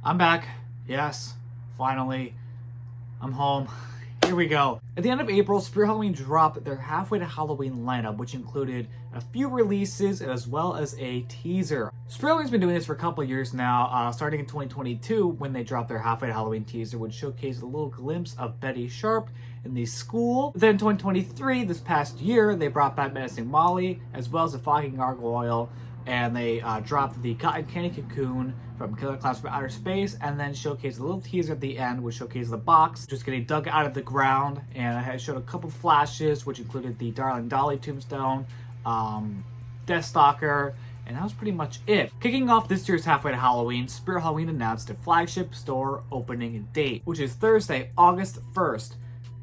I'm back. Yes, finally. I'm home. Here we go. At the end of April, Spirit Halloween dropped their Halfway to Halloween lineup, which included a few releases as well as a teaser. Spirit Halloween's been doing this for a couple of years now, starting in 2022 when they dropped their Halfway to Halloween teaser, which showcased a little glimpse of Betty Sharp in the school. Then in 2023, this past year, they brought back Menacing Molly as well as the fucking gargoyle, and they dropped the cotton candy cocoon from Killer Clowns from Outer Space, and then showcased a little teaser at the end, which showcased the box just getting dug out of the ground, and it showed a couple flashes, which included the Darling Dolly tombstone, Deathstalker, and that was pretty much it. Kicking off this year's Halfway to Halloween, Spirit Halloween announced a flagship store opening date, which is Thursday, August 1st.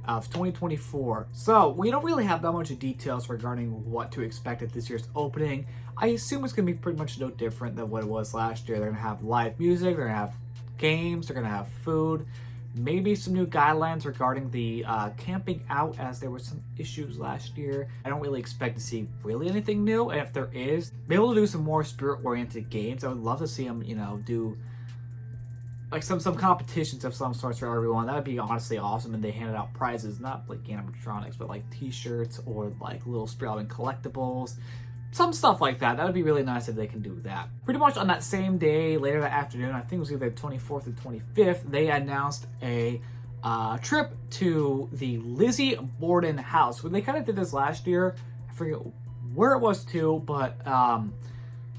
Of 2024. So we don't really have that much details regarding what to expect at this year's opening. I assume it's going to be pretty much no different than what it was last year. They're going to have live music, they're going to have games, they're going to have food, maybe some new guidelines regarding the camping out, as there were some issues last year. I don't really expect to see really anything new, and if there is, be able to do some more spirit-oriented games. I would love to see them, do like some competitions of some sorts for everyone. That would be honestly awesome. And they handed out prizes, not like animatronics, but like t-shirts or like little Spirit Halloween collectibles, some stuff like that. That would be really nice if they can do that. Pretty much on that same day, later that afternoon, I think it was either the 24th or 25th, they announced a trip to the Lizzie Borden house. When they kind of did this last year, I forget where it was too, but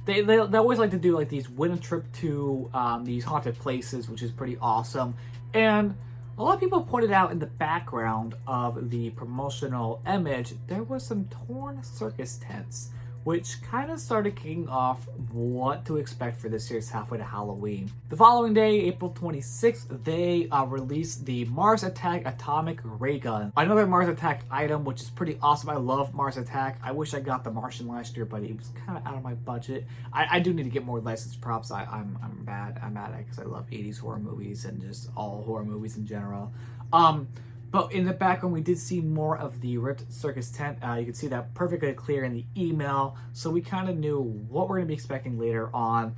They always like to do like these win a trip to these haunted places, which is pretty awesome. And a lot of people pointed out in the background of the promotional image, there was some torn circus tents, which kind of started kicking off what to expect for this year's Halfway to Halloween. The following day, April 26th, they released the Mars Attack Atomic Ray Gun. Another Mars Attack item, which is pretty awesome. I love Mars Attack. I wish I got the Martian last year, but it was kind of out of my budget. I do need to get more licensed props. I'm bad at it because I love 80s horror movies and just all horror movies in general. But in the background, we did see more of the ripped circus tent. You can see that perfectly clear in the email. So we kind of knew what we're going to be expecting later on,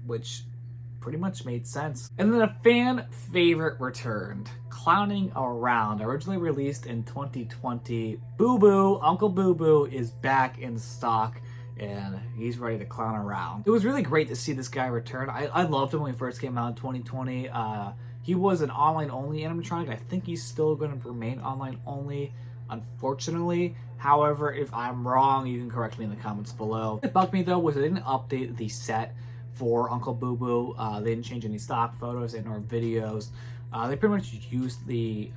which pretty much made sense. And then a fan favorite returned, Clowning Around. Originally released in 2020, Boo Boo, Uncle Boo Boo is back in stock, and he's ready to clown around. It was really great to see this guy return. I loved him when he first came out in 2020. He was an online-only animatronic. I think he's still going to remain online-only, unfortunately. However, if I'm wrong, you can correct me in the comments below. What bugged me, though, was they didn't update the set for Uncle Boo Boo. They didn't change any stock photos and or videos. They pretty much used the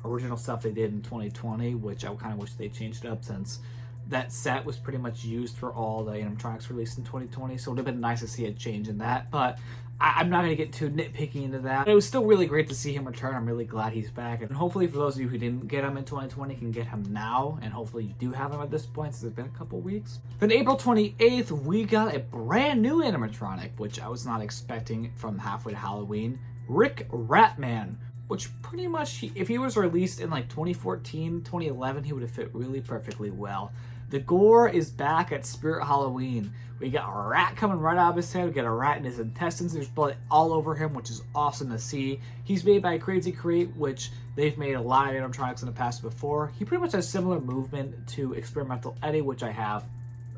original stuff they did in 2020, which I kind of wish they changed up, since that set was pretty much used for all the animatronics released in 2020. So it would have been nice to see a change in that. But I'm not going to get too nitpicky into that. But it was still really great to see him return. I'm really glad he's back. And hopefully for those of you who didn't get him in 2020 can get him now. And hopefully you do have him at this point, since it's been a couple weeks. Then April 28th, we got a brand new animatronic, which I was not expecting from Halfway to Halloween. Ratman. Which pretty much, if he was released in like 2014, 2011, he would have fit really perfectly well. The gore is back at Spirit Halloween. We got a rat coming right out of his head. We got a rat in his intestines. There's blood all over him, which is awesome to see. He's made by 𝐾𝐻𝐿, which they've made a lot of animatronics in the past before. He pretty much has similar movement to Experimental Eddie, which I have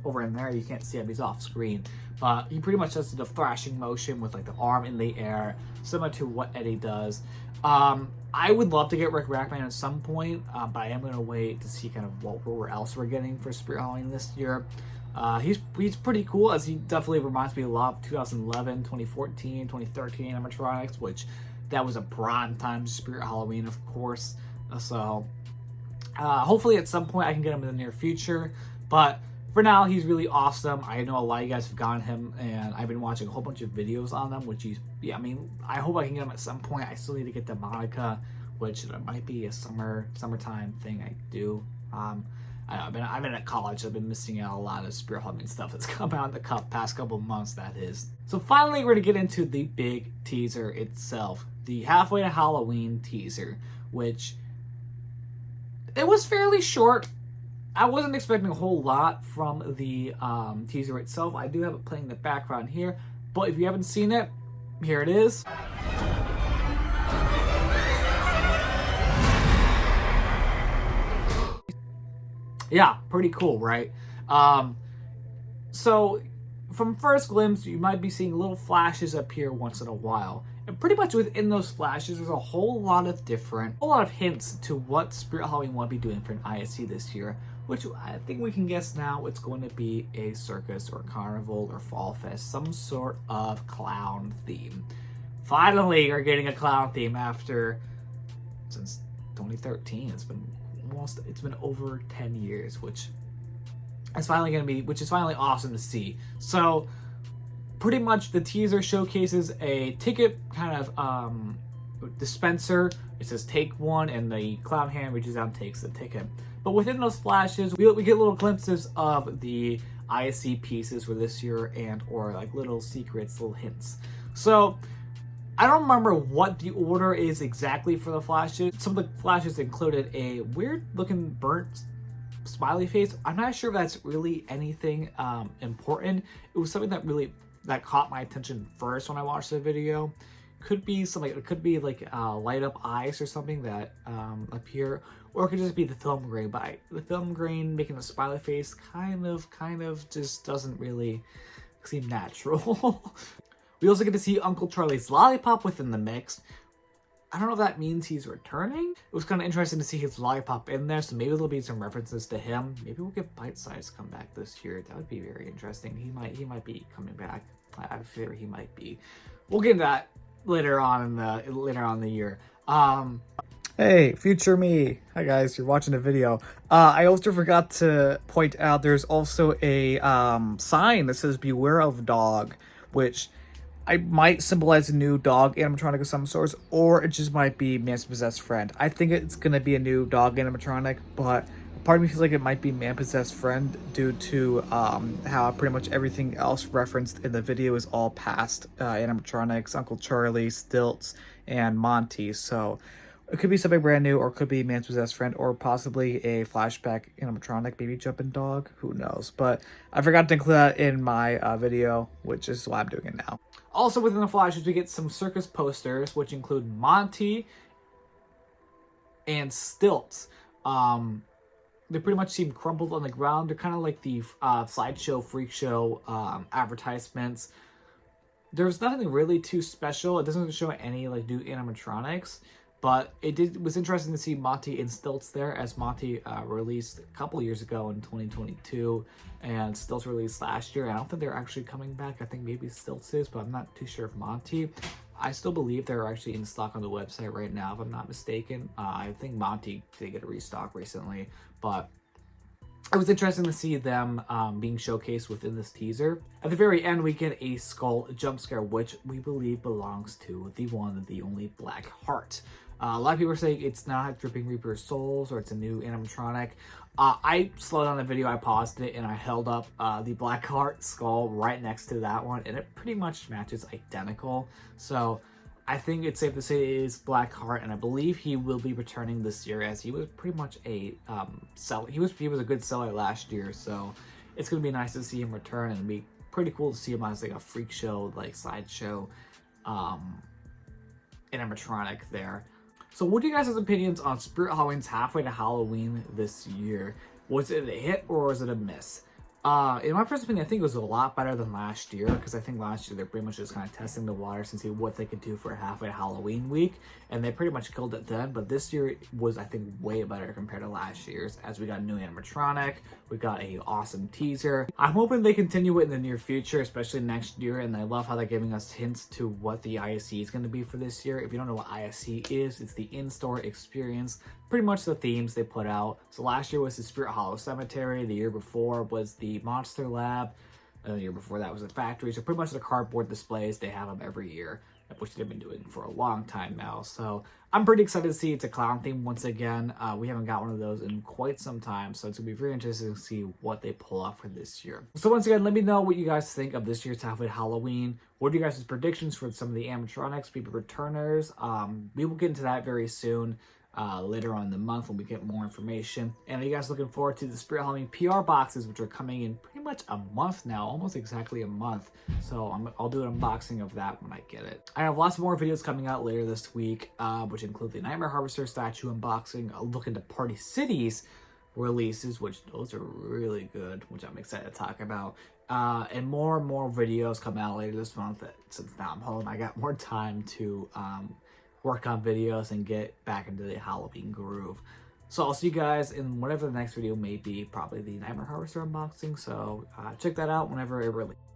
over in there. You can't see him, he's off screen. But he pretty much does the thrashing motion with like the arm in the air, similar to what Eddie does. I would love to get Rick Ratman at some point, but I am going to wait to see kind of what else we're getting for Spirit Halloween this year. He's pretty cool, as he definitely reminds me a lot of 2011, 2014, 2013 animatronics, which that was a prime time Spirit Halloween, of course. So hopefully at some point I can get him in the near future, but for now, he's really awesome. I know a lot of you guys have gotten him, and I've been watching a whole bunch of videos on them, which I mean, I hope I can get him at some point. I still need to get the Monica, which might be a summertime thing I do. I've been at college. I've been missing out a lot of Spirit Halloween stuff that's come out in the past couple months, that is. So finally, we're going to get into the big teaser itself. The Halfway to Halloween teaser, which it was fairly short. I wasn't expecting a whole lot from the teaser itself. I do have it playing in the background here, but if you haven't seen it, here it is. Yeah, pretty cool, right? So from first glimpse, you might be seeing little flashes up here once in a while. And pretty much within those flashes, there's a whole lot of hints to what Spirit Halloween will be doing for an ISC this year, which I think we can guess now it's going to be a circus or carnival or fall fest, some sort of clown theme. Finally, we're getting a clown theme since 2013. It's been over 10 years, which is finally awesome to see. So pretty much the teaser showcases a ticket kind of dispenser. It says take one, and the clown hand reaches out and takes the ticket. But within those flashes, we get little glimpses of the ISC pieces for this year, or like little secrets, little hints. So I don't remember what the order is exactly for the flashes. Some of the flashes included a weird looking burnt smiley face. I'm not sure if that's really anything important. It was something that caught my attention first when I watched the video. Could be something. It could be like light up eyes or something that appear, or it could just be the film grain. But the film grain making a smiley face kind of just doesn't really seem natural. We also get to see Uncle Charlie's lollipop within the mix. I don't know if that means he's returning. It was kind of interesting to see his lollipop in there, so maybe there'll be some references to him. Maybe we'll get Bite Size come back this year. That would be very interesting. He might be coming back. I fear he might be. We'll get into that later on in the year. Hey, future me. Hi guys, you're watching the video. I also forgot to point out there's also a sign that says "Beware of Dog," which I might symbolize a new dog animatronic of some sorts, or it just might be Man's Possessed Friend. I think it's going to be a new dog animatronic, but part of me feels like it might be Man Possessed Friend due to how pretty much everything else referenced in the video is all past animatronics, Uncle Charlie, Stilts, and Monty. So it could be something brand new, or it could be Man's Possessed Friend, or possibly a flashback animatronic, maybe Jumpin' Dog, who knows. But I forgot to include that in my video, which is why I'm doing it now. Also within the flashes, we get some circus posters, which include Monty and Stilts. They pretty much seem crumpled on the ground. They're kind of like the Slideshow Freak Show advertisements. There's nothing really too special. It doesn't show any like new animatronics, but it was interesting to see Monty and Stilts there, as Monty released a couple years ago in 2022, and Stilts released last year. I don't think they're actually coming back. I think maybe Stilts is, but I'm not too sure if Monty. I still believe they're actually in stock on the website right now, if I'm not mistaken. I think Monty did get a restock recently, but it was interesting to see them being showcased within this teaser. At the very end, we get a skull jump scare, which we believe belongs to the one, the only Black Heart. A lot of people are saying it's not Dripping Reaper Souls, or it's a new animatronic. I slowed down the video, I paused it, and I held up the Black Heart skull right next to that one, and it pretty much matches identical. So I think it's safe to say it is Black Heart, and I believe he will be returning this year, as he was pretty much a seller. He was a good seller last year, so it's gonna be nice to see him return, and it'd be pretty cool to see him as like a freak show, like sideshow animatronic there. So what are you guys' opinions on Spirit Halloween's Halfway to Halloween this year? Was it a hit or was it a miss? In my personal opinion, I think it was a lot better than last year, because I think last year they're pretty much just kind of testing the waters and see what they could do for halfway to Halloween week, and they pretty much killed it then. But this year was, I think, way better compared to last year's, as we got a new animatronic, we got a awesome teaser. I'm hoping they continue it in the near future, especially next year, and I love how they're giving us hints to what the ISC is going to be for this year. If you don't know what ISC is, it's the in-store experience, pretty much the themes they put out. So last year was the Spirit Hollow Cemetery, the year before was the Monster Lab, and the year before that was the factory. So pretty much the cardboard displays, they have them every year, which they've been doing for a long time now. So I'm pretty excited to see it's a clown theme once again. We haven't got one of those in quite some time, so it's gonna be very interesting to see what they pull off for this year. So once again, let me know what you guys think of this year's Halfway to Halloween. What are you guys' predictions for some of the animatronics, people returners? We will get into that very soon. later on in the month when we get more information. And are you guys looking forward to the Spirit Halloween PR boxes, which are coming in pretty much a month now, almost exactly a month. So I'll do an unboxing of that when I get it. I have lots more videos coming out later this week, which include the Nightmare Harvester statue unboxing, a look into Party Cities releases, which those are really good, which I'm excited to talk about. And more videos come out later this month. Since now I'm home, I got more time to work on videos and get back into the Halloween groove. So I'll see you guys in whatever the next video may be, probably the Nightmare Harvester unboxing. So check that out whenever it releases.